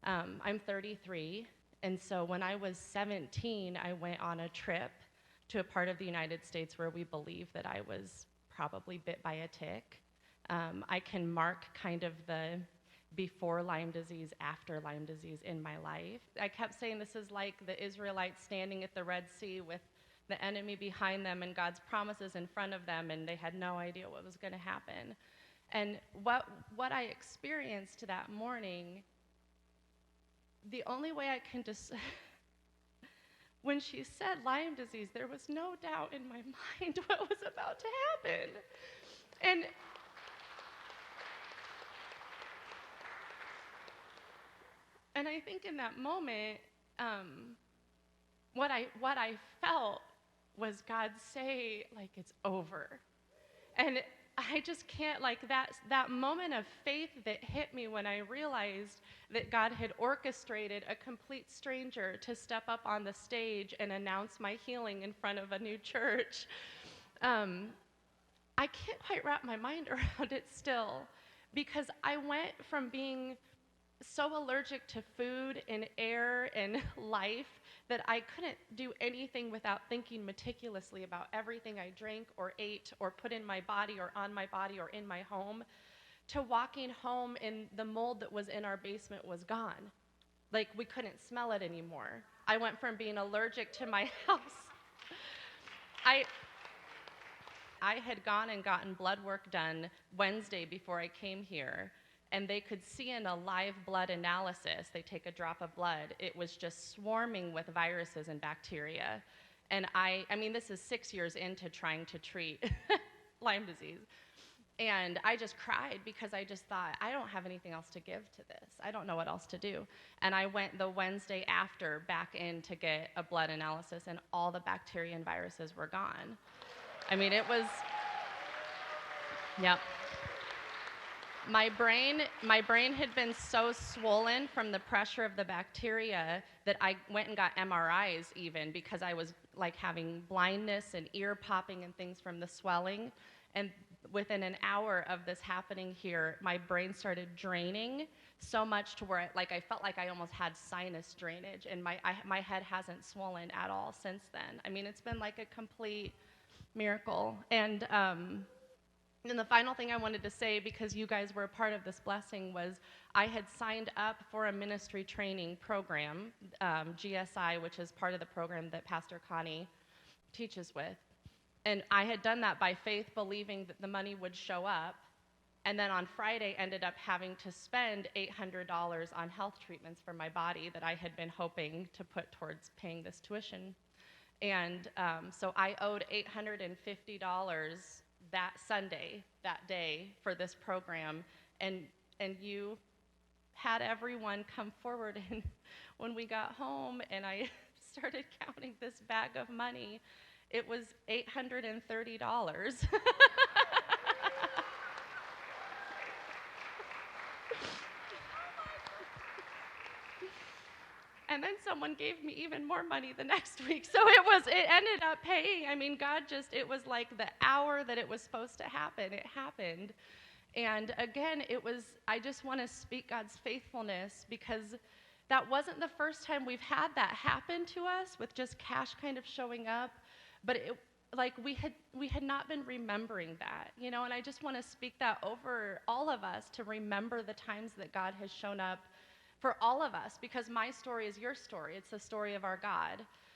I'm 33, and so when I was 17, I went on a trip to a part of the United States where we believe that I was probably bit by a tick. I can mark kind of the before Lyme disease, after Lyme disease in my life. I kept saying this is like the Israelites standing at the Red Sea with the enemy behind them and God's promises in front of them, and they had no idea what was going to happen. And what I experienced that morning, the only way I can just, when she said Lyme disease, there was no doubt in my mind what was about to happen. And I think in that moment, what I felt was God say, like, it's over. And I just can't, like, that moment of faith that hit me when I realized that God had orchestrated a complete stranger to step up on the stage and announce my healing in front of a new church. I can't quite wrap my mind around it still, because I went from being so allergic to food and air and life that I couldn't do anything without thinking meticulously about everything I drank or ate or put in my body or on my body or in my home, to walking home and the mold that was in our basement was gone. Like, we couldn't smell it anymore. I went from being allergic to my house. I had gone and gotten blood work done Wednesday before I came here, and they could see in a live blood analysis, they take a drop of blood, it was just swarming with viruses and bacteria. And I mean, this is 6 years into trying to treat Lyme disease. And I just cried because I just thought, I don't have anything else to give to this. I don't know what else to do. And I went the Wednesday after back in to get a blood analysis, and all the bacteria and viruses were gone. I mean, it was, yep. My brain had been so swollen from the pressure of the bacteria that I went and got MRIs even, because I was like having blindness and ear popping and things from the swelling. And within an hour of this happening here, my brain started draining so much to where I felt like I almost had sinus drainage, and my head hasn't swollen at all since then. I mean, it's been like a complete miracle. And the final thing I wanted to say, because you guys were a part of this blessing, was I had signed up for a ministry training program, GSI, which is part of the program that Pastor Connie teaches with. And I had done that by faith, believing that the money would show up. And then on Friday, ended up having to spend $800 on health treatments for my body that I had been hoping to put towards paying this tuition. And so I owed $850 that Sunday, that day, for this program. And you had everyone come forward. And when we got home and I started counting this bag of money, it was $830. And then someone gave me even more money the next week. So it ended up paying. I mean, God just, it was like the hour that it was supposed to happen, it happened. And again, I just want to speak God's faithfulness, because that wasn't the first time we've had that happen to us with just cash kind of showing up. But we had not been remembering that, you know, and I just want to speak that over all of us, to remember the times that God has shown up for all of us, because my story is your story. It's the story of our God.